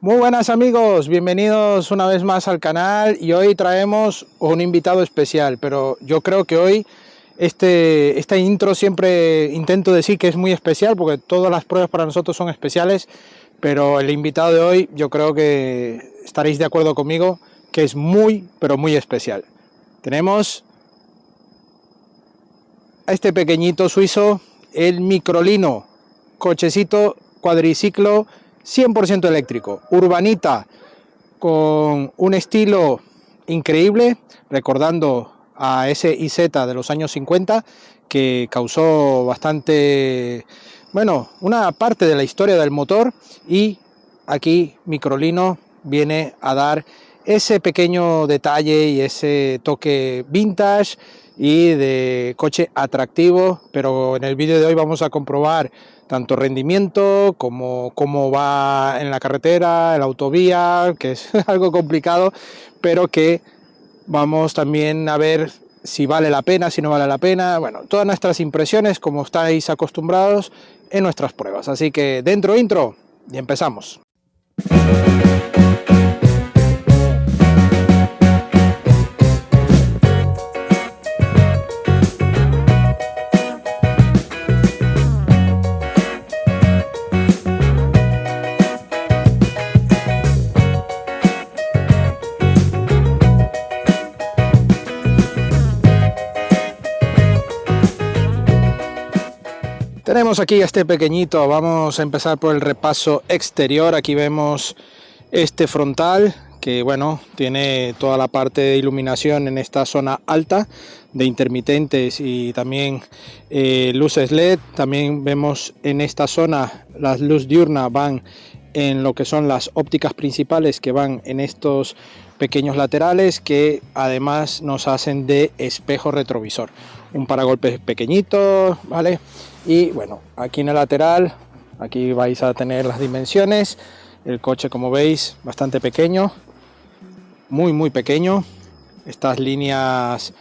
Muy buenas amigos, bienvenidos una vez más al canal y hoy traemos un invitado especial, pero yo creo que hoy esta intro siempre intento decir que es muy especial porque todas las pruebas para nosotros son especiales, pero el invitado de hoy yo creo que estaréis de acuerdo conmigo que es muy, pero muy especial. Tenemos a este pequeñito suizo, el Microlino, cochecito cuadriciclo 100% eléctrico, urbanita, con un estilo increíble, recordando a ese IZ de los años 50, que causó bastante, bueno, una parte de la historia del motor, y aquí Microlino viene a dar ese pequeño detalle y ese toque vintage y de coche atractivo, pero en el vídeo de hoy vamos a comprobar tanto rendimiento como cómo va en la carretera, en la autovía, que es algo complicado, pero que vamos también a ver si vale la pena, si no vale la pena, bueno, todas nuestras impresiones como estáis acostumbrados en nuestras pruebas. Así que dentro intro y empezamos. Tenemos aquí a este pequeñito, vamos a empezar por el repaso exterior. Aquí vemos este frontal que bueno, tiene toda la parte de iluminación en esta zona alta de intermitentes y también luces LED. También vemos en esta zona las luces diurnas van en lo que son las ópticas principales, que van en estos pequeños laterales que además nos hacen de espejo retrovisor. Un paragolpes pequeñito, ¿vale? Y bueno, aquí en el lateral, aquí vais a tener las dimensiones. El coche, como veis, bastante pequeño, muy pequeño. Estas líneas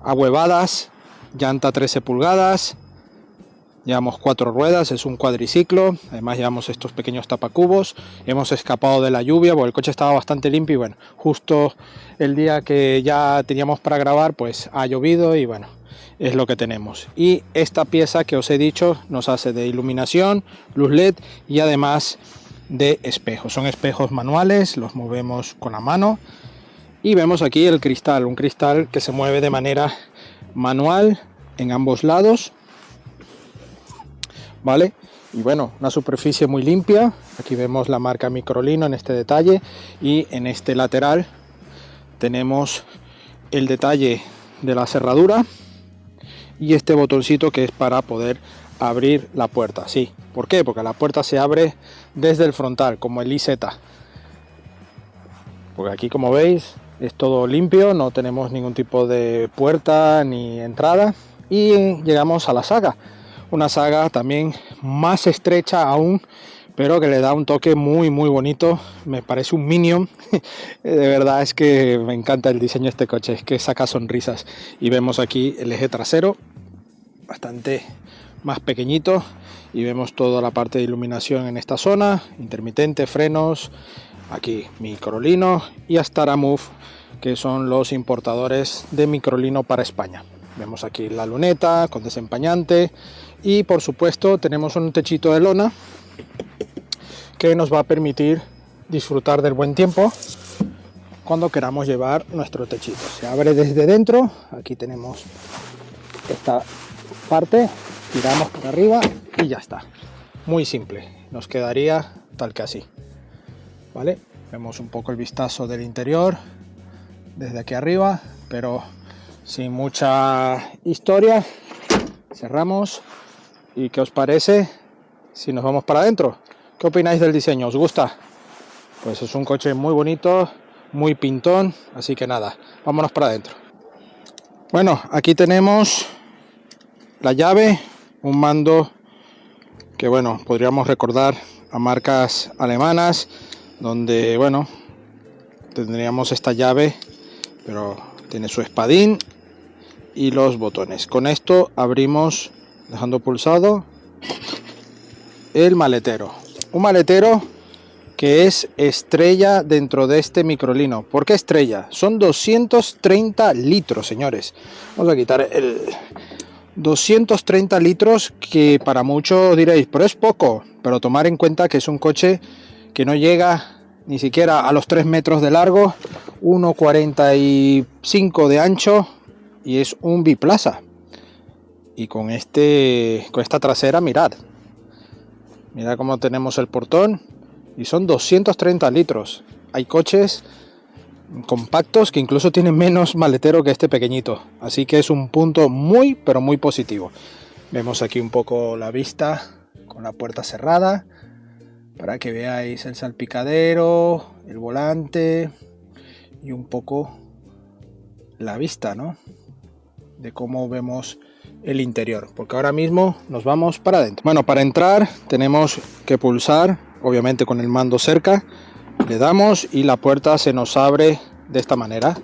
ahuevadas, llanta 13 pulgadas, llevamos 4 ruedas, es un cuadriciclo, además llevamos estos pequeños tapacubos. Hemos escapado de la lluvia porque el coche estaba bastante limpio y bueno, justo el día que ya teníamos para grabar pues ha llovido y bueno, es lo que tenemos. Y esta pieza que os he dicho nos hace de iluminación, luz LED y además de espejos. Son espejos manuales, los movemos con la mano y vemos aquí el cristal, un cristal que se mueve de manera manual en ambos lados, ¿vale? Y bueno, una superficie muy limpia. Aquí vemos la marca Microlino en este detalle y en este lateral tenemos el detalle de la cerradura y este botoncito que es para poder abrir la puerta. Sí, ¿por qué? Porque la puerta se abre desde el frontal, como el IZ. Porque aquí, como veis, es todo limpio, no tenemos ningún tipo de puerta ni entrada. Y llegamos a la saga, una saga también más estrecha aún, pero que le da un toque muy bonito. Me parece un Minion. De verdad es que me encanta el diseño de este coche, es que saca sonrisas. Y vemos aquí el eje trasero bastante más pequeñito y vemos toda la parte de iluminación en esta zona, intermitente, frenos, aquí Microlino y Astaramove, que son los importadores de Microlino para España. Vemos aquí la luneta con desempañante y por supuesto tenemos un techito de lona que nos va a permitir disfrutar del buen tiempo cuando queramos llevar nuestro techito. Se abre desde dentro, aquí tenemos esta parte, tiramos por arriba y ya está. Muy simple, nos quedaría tal que así, ¿vale? Vemos un poco el vistazo del interior desde aquí arriba, pero sin mucha historia. Cerramos y ¿qué os parece si nos vamos para adentro? ¿Qué opináis del diseño? ¿Os gusta? Pues es un coche muy bonito, muy pintón, así que nada, vámonos para adentro. Bueno, aquí tenemos la llave, un mando que bueno, podríamos recordar a marcas alemanas, donde bueno, tendríamos esta llave, pero tiene su espadín y los botones. Con esto abrimos, dejando pulsado, el maletero. Un maletero que es estrella dentro de este microlino. ¿Por qué estrella? Son 230 litros, señores. Vamos a quitar el 230 litros, que para muchos diréis, pero es poco. Pero tomar en cuenta que es un coche que no llega ni siquiera a los 3 metros de largo, 1,45 de ancho, y es un biplaza. Y con esta trasera, mirad cómo tenemos el portón, y son 230 litros. Hay coches compactos que incluso tienen menos maletero que este pequeñito, así que es un punto muy pero muy positivo. Vemos aquí un poco la vista con la puerta cerrada para que veáis el salpicadero, el volante y un poco la vista, ¿no?, de cómo vemos el interior, porque ahora mismo nos vamos para adentro. Bueno, para entrar tenemos que pulsar, obviamente con el mando cerca, le damos y la puerta se nos abre de esta manera.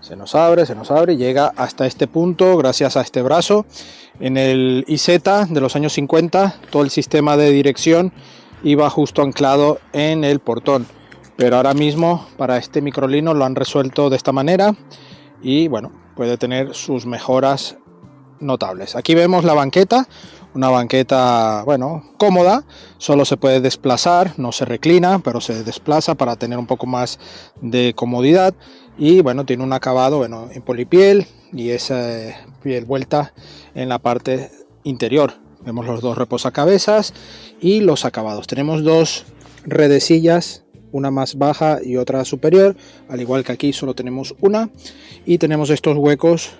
Se nos abre y llega hasta este punto gracias a este brazo. En el IZ de los años 50 todo el sistema de dirección iba justo anclado en el portón, pero ahora mismo para este microlino lo han resuelto de esta manera y bueno, puede tener sus mejoras notables. Aquí vemos la banqueta, una banqueta, bueno, cómoda, solo se puede desplazar, no se reclina, pero se desplaza para tener un poco más de comodidad. Y bueno, tiene un acabado, bueno, en polipiel y esa piel vuelta en la parte interior. Vemos los dos reposacabezas y los acabados. Tenemos dos redecillas, una más baja y otra superior, al igual que aquí solo tenemos una, y tenemos estos huecos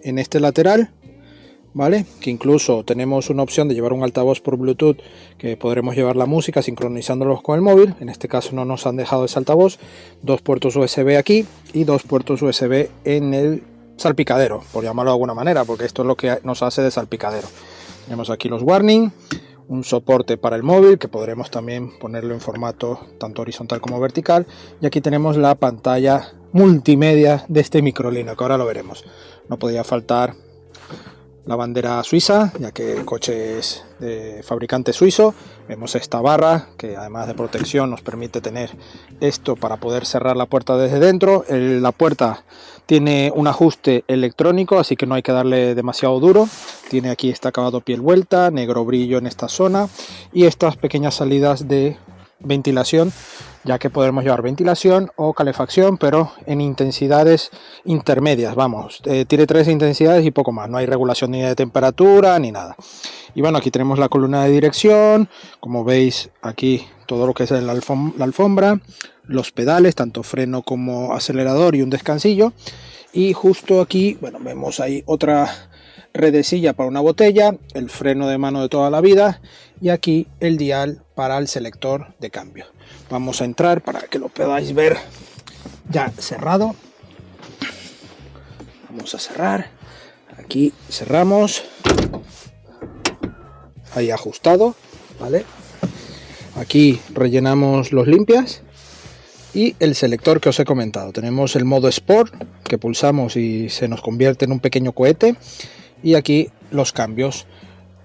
en este lateral, ¿vale? Que incluso tenemos una opción de llevar un altavoz por Bluetooth, que podremos llevar la música sincronizándolos con el móvil. En este caso no nos han dejado ese altavoz. Dos puertos USB aquí y dos puertos USB en el salpicadero, por llamarlo de alguna manera, porque esto es lo que nos hace de salpicadero. Tenemos aquí los warning, un soporte para el móvil que podremos también ponerlo en formato tanto horizontal como vertical, y aquí tenemos la pantalla multimedia de este microlino, que ahora lo veremos. No podía faltar la bandera suiza, ya que el coche es de fabricante suizo. Vemos esta barra que además de protección nos permite tener esto para poder cerrar la puerta desde dentro. La puerta tiene un ajuste electrónico, así que no hay que darle demasiado duro. Tiene aquí este acabado piel vuelta, negro brillo en esta zona y estas pequeñas salidas de ventilación, ya que podremos llevar ventilación o calefacción, pero en intensidades intermedias. Vamos, tiene 3 intensidades y poco más, no hay regulación ni de temperatura ni nada. Y bueno, aquí tenemos la columna de dirección, como veis aquí todo lo que es la alfombra, los pedales, tanto freno como acelerador y un descansillo. Y justo aquí, bueno, vemos ahí otra redecilla para una botella, el freno de mano de toda la vida y aquí el dial para el selector de cambio. Vamos a entrar para que lo podáis ver ya cerrado. Vamos a cerrar, aquí cerramos, ahí ajustado, ¿vale? Aquí rellenamos los limpias y el selector que os he comentado. Tenemos el modo Sport, que pulsamos y se nos convierte en un pequeño cohete, y aquí los cambios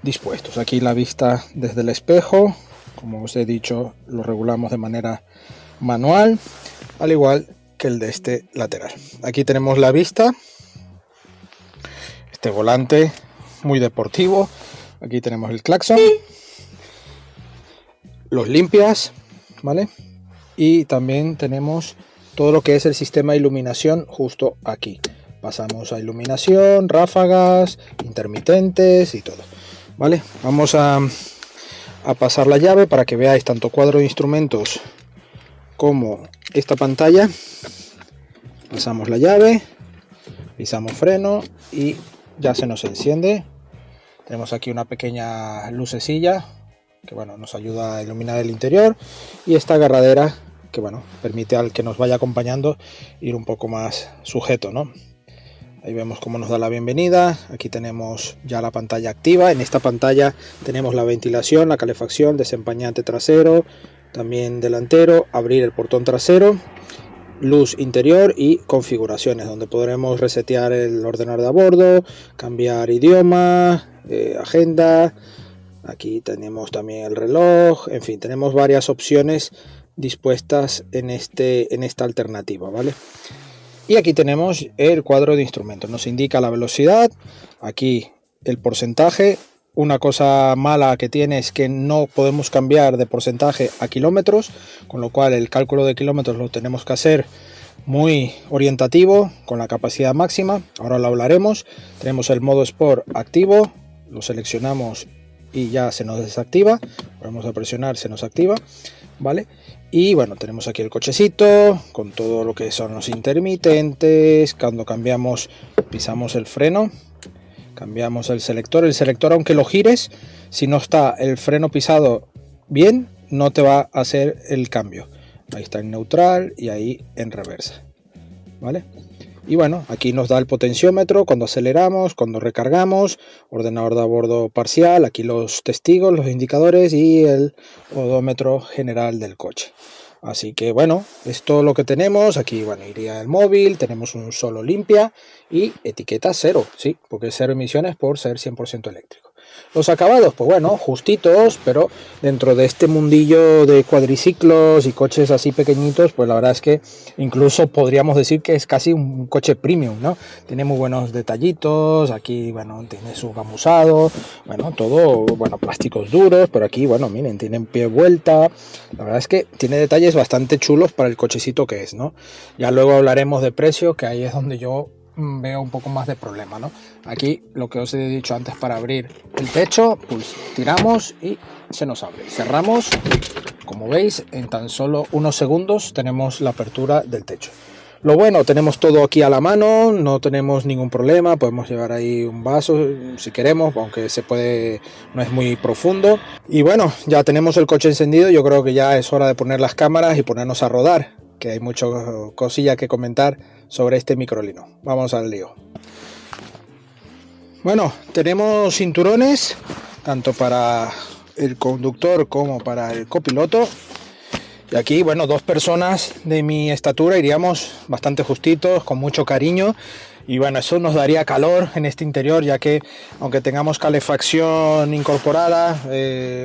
dispuestos. Aquí la vista desde el espejo, como os he dicho, lo regulamos de manera manual, al igual que el de este lateral. Aquí tenemos la vista, este volante muy deportivo. Aquí tenemos el claxon, los limpias, ¿vale? Y también tenemos todo lo que es el sistema de iluminación justo aquí. Pasamos a iluminación, ráfagas, intermitentes y todo, ¿vale? Vamos a pasar la llave para que veáis tanto cuadro de instrumentos como esta pantalla. Pasamos la llave, pisamos freno y ya se nos enciende. Tenemos aquí una pequeña lucecilla que bueno, nos ayuda a iluminar el interior, y esta agarradera que bueno, permite al que nos vaya acompañando ir un poco más sujeto, ¿no? Ahí vemos cómo nos da la bienvenida. Aquí tenemos ya la pantalla activa. En esta pantalla tenemos la ventilación, la calefacción, desempañante trasero, también delantero, abrir el portón trasero, luz interior y configuraciones, donde podremos resetear el ordenador de a bordo, cambiar idioma, agenda, Aquí tenemos también el reloj, en fin, tenemos varias opciones dispuestas en esta alternativa, ¿vale? Y aquí tenemos el cuadro de instrumentos, nos indica la velocidad, aquí el porcentaje. Una cosa mala que tiene es que no podemos cambiar de porcentaje a kilómetros, con lo cual el cálculo de kilómetros lo tenemos que hacer muy orientativo, con la capacidad máxima. Ahora lo hablaremos. Tenemos el modo Sport activo, lo seleccionamos y ya se nos desactiva. Vamos a presionar, se nos activa, ¿vale? Y bueno, tenemos aquí el cochecito con todo lo que son los intermitentes. Cuando cambiamos, pisamos el freno, cambiamos el selector. El selector, aunque lo gires, si no está el freno pisado bien, no te va a hacer el cambio. Ahí está en neutral y ahí en reversa, ¿vale? Y bueno, aquí nos da el potenciómetro cuando aceleramos, cuando recargamos, ordenador de a bordo parcial, aquí los testigos, los indicadores y el odómetro general del coche. Así que bueno, es todo lo que tenemos. Aquí bueno, iría el móvil, tenemos un solo limpia y etiqueta 0, sí, porque es 0 emisiones por ser 100% eléctrico. Los acabados, pues bueno, justitos, pero dentro de este mundillo de cuadriciclos y coches así pequeñitos, pues la verdad es que incluso podríamos decir que es casi un coche premium, ¿no? Tiene muy buenos detallitos, aquí, bueno, tiene su gamusado, bueno, todo, bueno, plásticos duros, pero aquí, bueno, miren, tienen pie vuelta, la verdad es que tiene detalles bastante chulos para el cochecito que es, ¿no? Ya luego hablaremos de precio, que ahí es donde yo veo un poco más de problema, ¿no? Aquí lo que os he dicho antes, para abrir el techo, pues tiramos y se nos abre. Cerramos, como veis, en tan solo unos segundos tenemos la apertura del techo. Lo bueno, tenemos todo aquí a la mano, no tenemos ningún problema, podemos llevar ahí un vaso si queremos, aunque se puede, no es muy profundo. Y bueno, ya tenemos el coche encendido, yo creo que ya es hora de poner las cámaras y ponernos a rodar, que hay muchas cosillas que comentar sobre este microlino. Vamos al lío. Bueno, tenemos cinturones, tanto para el conductor como para el copiloto. Y aquí, bueno, dos personas de mi estatura iríamos bastante justitos, con mucho cariño. Y bueno, eso nos daría calor en este interior, ya que aunque tengamos calefacción incorporada,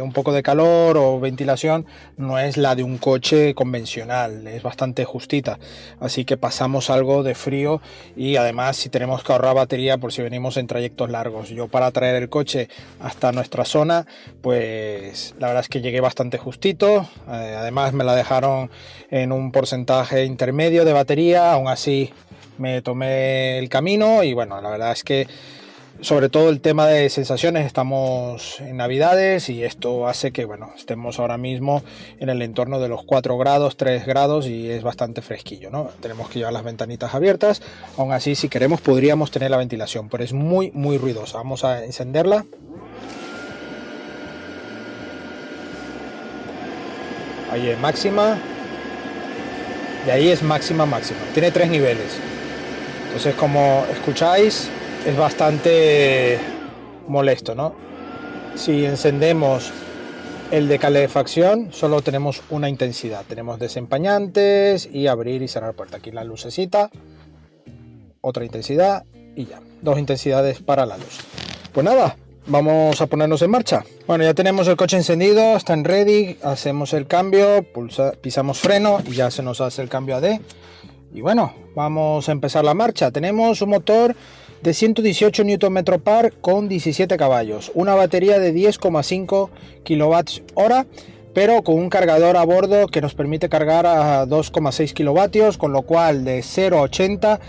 un poco de calor o ventilación, no es la de un coche convencional, es bastante justita. Así que pasamos algo de frío y además si tenemos que ahorrar batería por si venimos en trayectos largos. Yo para traer el coche hasta nuestra zona, pues la verdad es que llegué bastante justito. Además me la dejaron en un porcentaje intermedio de batería, aún así me tomé el camino y bueno, la verdad es que sobre todo el tema de sensaciones, estamos en Navidades y esto hace que bueno, estemos ahora mismo en el entorno de los 4 grados, 3 grados y es bastante fresquillo, ¿no? Tenemos que llevar las ventanitas abiertas, aún así si queremos podríamos tener la ventilación, pero es muy ruidosa. Vamos a encenderla. Ahí es máxima y ahí es máxima. Tiene 3 niveles. Entonces, como escucháis, es bastante molesto, ¿no? Si encendemos el de calefacción, solo tenemos una intensidad. Tenemos desempañantes y abrir y cerrar puerta. Aquí la lucecita, otra intensidad y ya. 2 intensidades para la luz. Pues nada, vamos a ponernos en marcha. Bueno, ya tenemos el coche encendido, está en ready. Hacemos el cambio, pisamos freno y ya se nos hace el cambio a D. Y bueno, vamos a empezar la marcha. Tenemos un motor de 118 Nm con 17 caballos, una batería de 10,5 kWh, pero con un cargador a bordo que nos permite cargar a 2,6 kilovatios, con lo cual de 0 a 80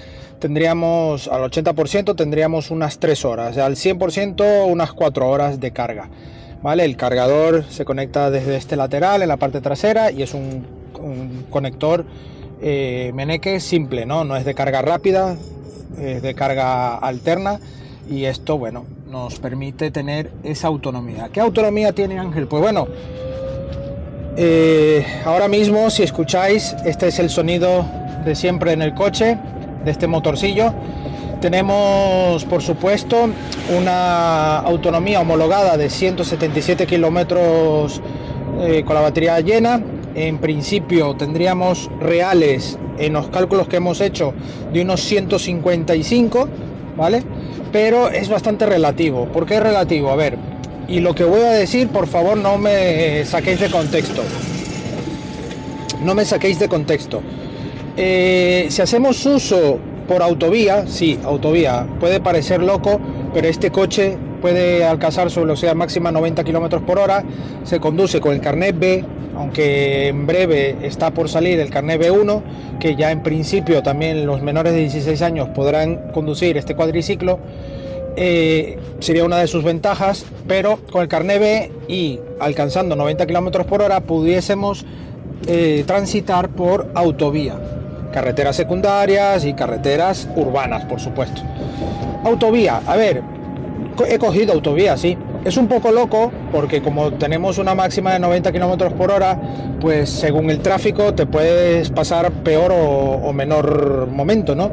tendríamos, al 80% tendríamos unas 3 horas, al 100% unas 4 horas de carga. ¿Vale? El cargador se conecta desde este lateral en la parte trasera y es un conector meneque simple, no es de carga rápida, es de carga alterna y esto bueno nos permite tener esa autonomía. ¿Qué autonomía tiene Ángel? Pues bueno, ahora mismo si escucháis, este es el sonido de siempre en el coche, de este motorcillo. Tenemos por supuesto una autonomía homologada de 177 kilómetros con la batería llena. En principio tendríamos reales en los cálculos que hemos hecho de unos 155, ¿vale? Pero es bastante relativo. ¿Por qué es relativo? A ver, y lo que voy a decir, por favor, no me saquéis de contexto. No me saquéis de contexto. Si hacemos uso por autovía, sí, autovía, puede parecer loco, pero este coche puede alcanzar su velocidad máxima 90 km por hora, se conduce con el carnet B, aunque en breve está por salir el carnet B1, que ya en principio también los menores de 16 años podrán conducir este cuadriciclo. Sería una de sus ventajas, pero con el carnet B y alcanzando 90 km por hora pudiésemos transitar por autovía, carreteras secundarias y carreteras urbanas, por supuesto. Autovía, a ver, he cogido autovía, sí. Es un poco loco porque como tenemos una máxima de 90 km por hora, pues según el tráfico te puedes pasar peor o menor momento, ¿no?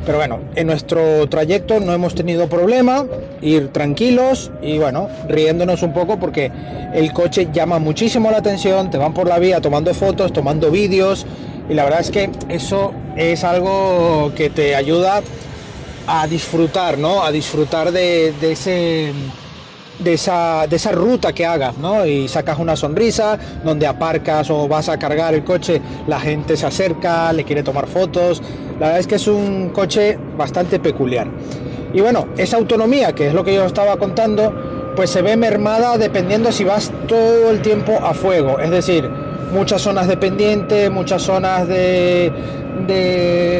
Pero bueno, en nuestro trayecto no hemos tenido problema, ir tranquilos y bueno, riéndonos un poco porque el coche llama muchísimo la atención, te van por la vía tomando fotos, tomando vídeos y la verdad es que eso es algo que te ayuda a disfrutar, ¿no? A disfrutar de esa ruta que hagas, ¿no? Y sacas una sonrisa, donde aparcas o vas a cargar el coche, la gente se acerca, le quiere tomar fotos. La verdad es que es un coche bastante peculiar. Y bueno, esa autonomía, que es lo que yo estaba contando, pues se ve mermada dependiendo si vas todo el tiempo a fuego. Es decir, muchas zonas de pendiente, muchas zonas de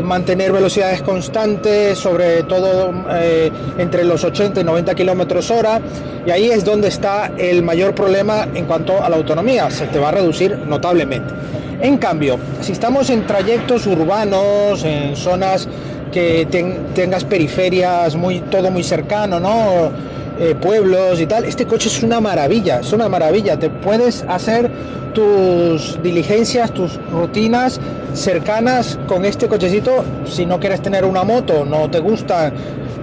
mantener velocidades constantes, sobre todo entre los 80 y 90 kilómetros hora, y ahí es donde está el mayor problema en cuanto a la autonomía, se te va a reducir notablemente. En cambio, si estamos en trayectos urbanos, en zonas que tengas periferias, todo muy cercano, ¿no? Pueblos y tal, este coche es una maravilla, te puedes hacer tus diligencias, tus rutinas cercanas con este cochecito. Si no quieres tener una moto, no te gusta,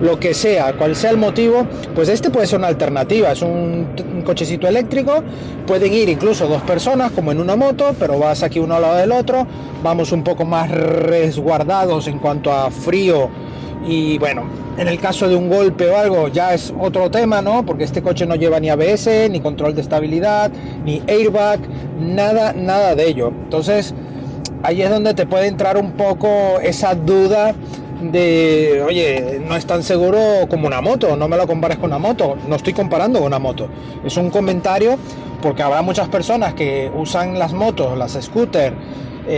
lo que sea, cual sea el motivo, pues este puede ser una alternativa. Es un cochecito eléctrico, pueden ir incluso dos personas como en una moto, pero vas aquí uno al lado del otro, vamos un poco más resguardados en cuanto a frío. Y bueno, en el caso de un golpe o algo ya es otro tema, ¿no? Porque este coche no lleva ni ABS, ni control de estabilidad, ni airbag, nada de ello. Entonces, ahí es donde te puede entrar un poco esa duda de, oye, no es tan seguro como una moto, no me lo compares con una moto. No estoy comparando con una moto. Es un comentario porque habrá muchas personas que usan las motos, las scooters,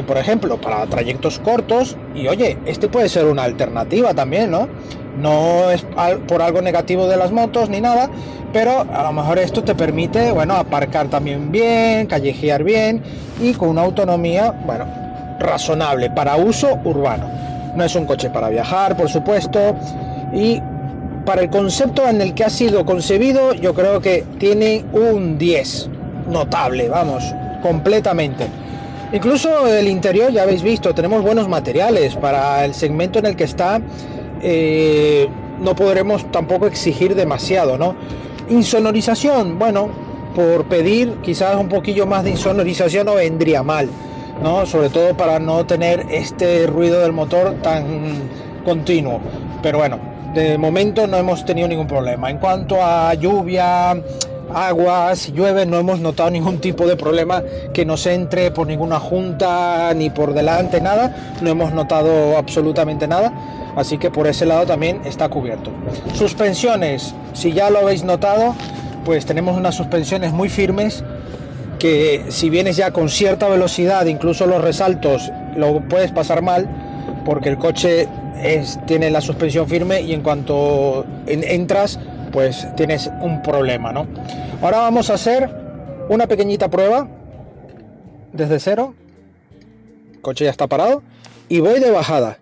por ejemplo, para trayectos cortos, y oye, este puede ser una alternativa también, ¿no? No es por algo negativo de las motos ni nada, pero a lo mejor esto te permite, bueno, aparcar también bien, callejear bien y con una autonomía, bueno, razonable para uso urbano. No es un coche para viajar, por supuesto, y para el concepto en el que ha sido concebido, yo creo que tiene un 10 notable, vamos, completamente. Incluso el interior, ya habéis visto, tenemos buenos materiales para el segmento en el que está. No podremos tampoco exigir demasiado, ¿no? Insonorización, bueno, por pedir quizás un poquillo más de insonorización no vendría mal, ¿no? Sobre todo para no tener este ruido del motor tan continuo. Pero bueno, de momento no hemos tenido ningún problema. En cuanto a lluvia, agua, si llueve, no hemos notado ningún tipo de problema que nos entre por ninguna junta ni por delante, nada. No hemos notado absolutamente nada, así que por ese lado también está cubierto. Suspensiones, si ya lo habéis notado, pues tenemos unas suspensiones muy firmes que si vienes ya con cierta velocidad, incluso los resaltos lo puedes pasar mal porque el coche tiene la suspensión firme y en cuanto entras pues tienes un problema, ¿no? Ahora vamos a hacer una pequeñita prueba desde cero. El coche ya está parado y voy de bajada.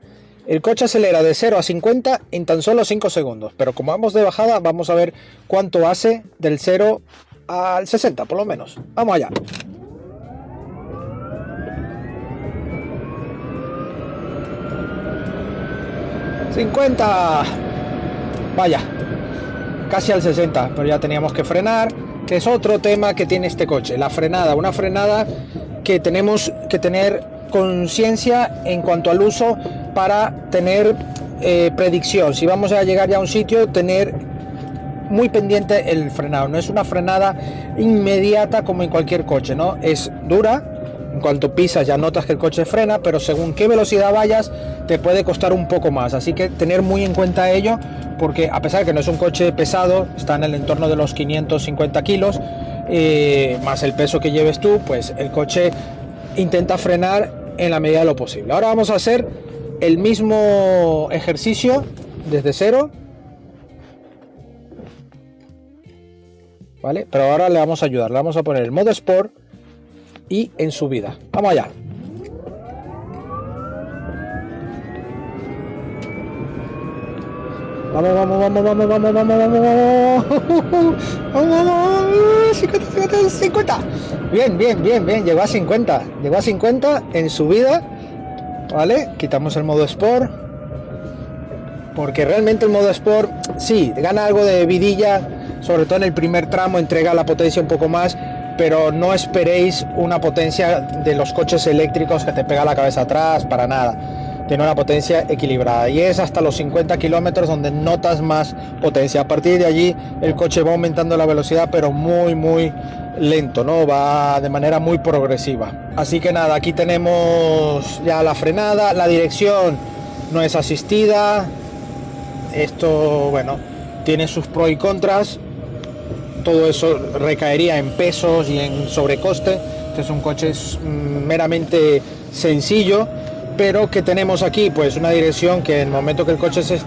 El coche acelera de 0 a 50 en tan solo 5 segundos, pero como vamos de bajada, vamos a ver cuánto hace del 0 al 60, por lo menos. Vamos allá. ¡50! Vaya, casi al 60, pero ya teníamos que frenar, que es otro tema que tiene este coche, la frenada, una frenada que tenemos que tener conciencia en cuanto al uso para tener predicción. Si vamos a llegar ya a un sitio, tener muy pendiente el frenado, no es una frenada inmediata como en cualquier coche, ¿no? Es dura, en cuanto pisas ya notas que el coche frena, pero según qué velocidad vayas te puede costar un poco más, así que tener muy en cuenta ello, porque a pesar de que no es un coche pesado, está en el entorno de los 550 kilos, más el peso que lleves tú, pues el coche intenta frenar en la medida de lo posible. Ahora vamos a hacer el mismo ejercicio desde cero, ¿vale? Pero ahora le vamos a ayudar, le vamos a poner el modo Sport y en subida. Vamos allá. Vamos, vamos, vamos, vamos, vamos, vamos, vamos, vamos, vamos, 50, 50. Bien, bien, bien, bien, llegó a 50 en subida, ¿vale? Quitamos el modo Sport, porque realmente el modo Sport, sí, gana algo de vidilla, sobre todo en el primer tramo, entrega la potencia un poco más, pero no esperéis una potencia de los coches eléctricos que te pega la cabeza atrás, para nada. Tiene una potencia equilibrada y es hasta los 50 kilómetros donde notas más potencia. A partir de allí el coche va aumentando la velocidad, pero muy lento, ¿no? Va de manera muy progresiva. Así que nada, aquí tenemos ya la frenada, la dirección no es asistida. Esto, bueno, tiene sus pros y contras. Todo eso recaería en pesos y en sobrecoste. Este es un coche meramente sencillo, pero que tenemos aquí pues una dirección que en el momento que el coche se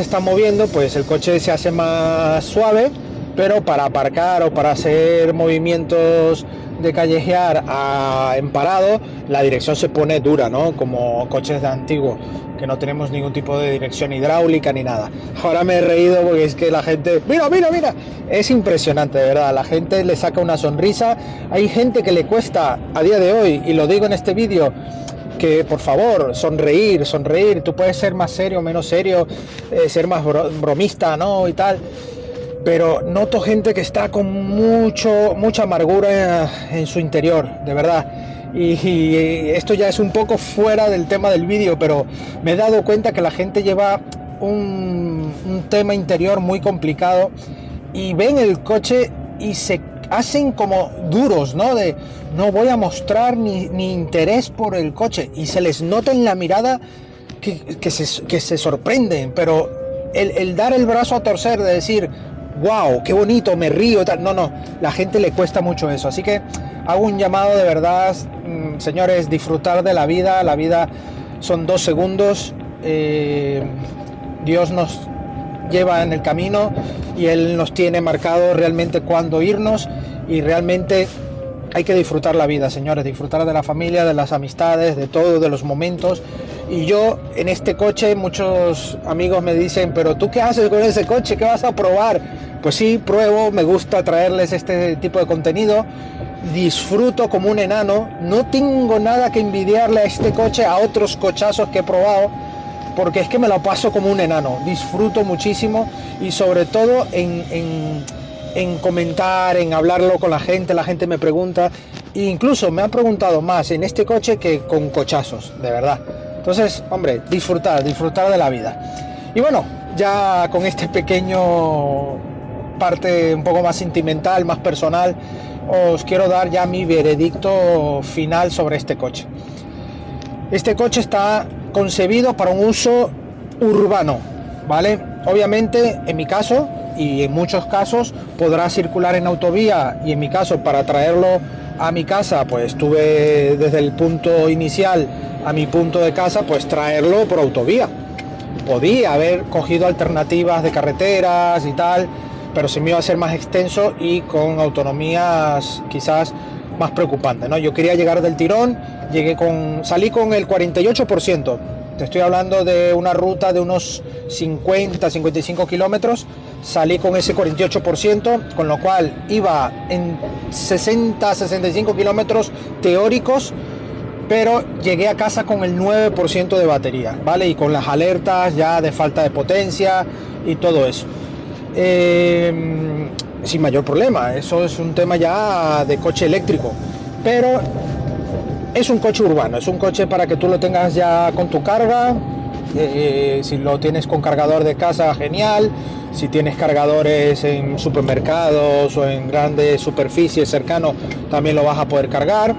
está moviendo, pues el coche se hace más suave, pero para aparcar o para hacer movimientos de callejear en parado, la dirección se pone dura, ¿no? Como coches de antiguo, que no tenemos ningún tipo de dirección hidráulica ni nada. Ahora me he reído porque es que la gente, mira, es impresionante, de verdad, la gente le saca una sonrisa. Hay gente que le cuesta a día de hoy, y lo digo en este vídeo, que por favor, sonreír, tú puedes ser más serio, menos serio, ser más bromista, ¿no? Y tal. Pero noto gente que está con mucha amargura en su interior, de verdad. Y esto ya es un poco fuera del tema del vídeo, pero me he dado cuenta que la gente lleva un tema interior muy complicado y ven el coche y se hacen como duros, ¿no? De no voy a mostrar ni interés por el coche, y se les nota en la mirada que se sorprenden, pero el dar el brazo a torcer, de decir wow, qué bonito, me río, tal. No, la gente le cuesta mucho eso, así que hago un llamado de verdad, señores, disfrutar de la vida son 2 segundos, Dios nos lleva en el camino y Él nos tiene marcado realmente cuándo irnos, y realmente hay que disfrutar la vida, señores, disfrutar de la familia, de las amistades, de todo, de los momentos. Y yo en este coche, muchos amigos me dicen, pero ¿tú qué haces con ese coche? ¿Qué vas a probar? Pues sí, pruebo, me gusta traerles este tipo de contenido, disfruto como un enano, no tengo nada que envidiarle a este coche, a otros cochazos que he probado, porque es que me lo paso como un enano, disfruto muchísimo, y sobre todo en comentar, en hablarlo con la gente me pregunta, e incluso me han preguntado más en este coche que con cochazos, de verdad. Entonces, hombre, disfrutar de la vida. Y bueno, ya con este pequeño parte un poco más sentimental, más personal, os quiero dar ya mi veredicto final sobre este coche. Este coche está concebido para un uso urbano, ¿vale? Obviamente, en mi caso y en muchos casos, podrá circular en autovía, y en mi caso, para traerlo a mi casa, pues tuve desde el punto inicial a mi punto de casa, pues traerlo por autovía. Podía haber cogido alternativas de carreteras y tal, pero se me iba a ser más extenso y con autonomías quizás más preocupantes, ¿no? Yo quería llegar del tirón, salí con el 48%. Te estoy hablando de una ruta de unos 50-55 kilómetros, salí con ese 48%, con lo cual iba en 60-65 kilómetros teóricos, pero llegué a casa con el 9% de batería, ¿vale? Y con las alertas ya de falta de potencia y todo eso. Sin mayor problema, eso es un tema ya de coche eléctrico, pero es un coche urbano, es un coche para que tú lo tengas ya con tu carga, Si lo tienes con cargador de casa, genial. Si tienes cargadores en supermercados o en grandes superficies cercanos, también lo vas a poder cargar.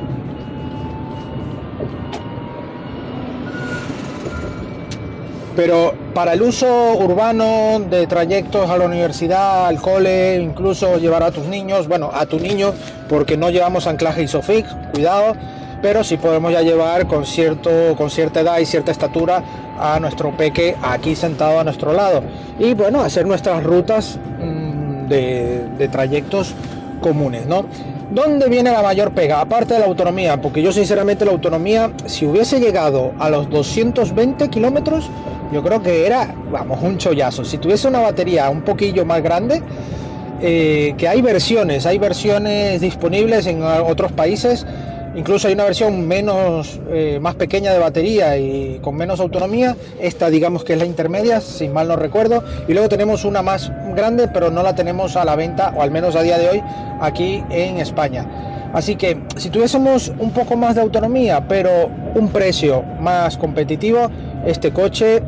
Pero para el uso urbano de trayectos a la universidad, al cole, incluso llevar a tus niños, bueno, a tu niño, porque no llevamos anclaje ISOFIX, cuidado, pero sí podemos ya llevar con cierta edad y cierta estatura a nuestro peque aquí sentado a nuestro lado. Y bueno, hacer nuestras rutas de trayectos comunes, ¿no? ¿Dónde viene la mayor pega? Aparte de la autonomía, porque yo sinceramente la autonomía, si hubiese llegado a los 220 kilómetros, yo creo que era, vamos, un chollazo. Si tuviese una batería un poquillo más grande, que hay versiones disponibles en otros países, incluso hay una versión más pequeña de batería y con menos autonomía. Esta digamos que es la intermedia, si mal no recuerdo, y luego tenemos una más grande, pero no la tenemos a la venta, o al menos a día de hoy, aquí en España. Así que si tuviésemos un poco más de autonomía, pero un precio más competitivo, este coche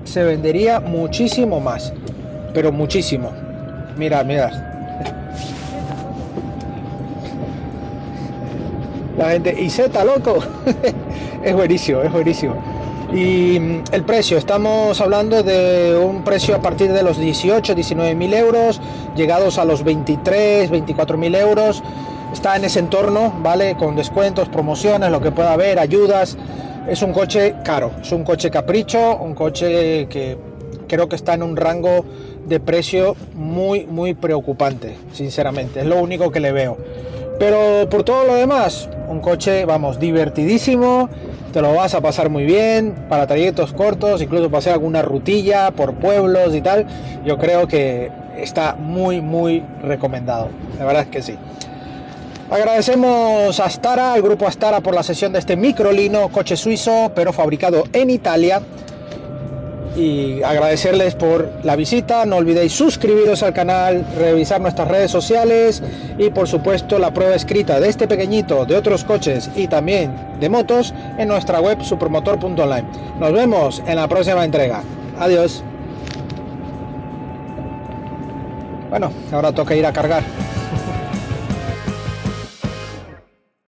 se vendería muchísimo más, pero muchísimo. Mirad. La gente, y Z, loco. es buenísimo. Y el precio, estamos hablando de un precio a partir de los 18-19.000 euros, llegados a los 23-24.000 euros. Está en ese entorno, ¿vale? Con descuentos, promociones, lo que pueda haber, ayudas. Es un coche caro, es un coche capricho, un coche que creo que está en un rango de precio muy preocupante, sinceramente. Es lo único que le veo. Pero por todo lo demás, un coche, vamos, divertidísimo, te lo vas a pasar muy bien, para trayectos cortos, incluso para hacer alguna rutilla por pueblos y tal. Yo creo que está muy recomendado, la verdad es que sí. Agradecemos a Astara, al grupo Astara, por la cesión de este microlino, coche suizo, pero fabricado en Italia. Y agradecerles por la visita. No olvidéis suscribiros al canal, revisar nuestras redes sociales y por supuesto la prueba escrita de este pequeñito, de otros coches y también de motos en nuestra web supermotor.online. Nos vemos en la próxima entrega. Adiós. Bueno, ahora toca ir a cargar.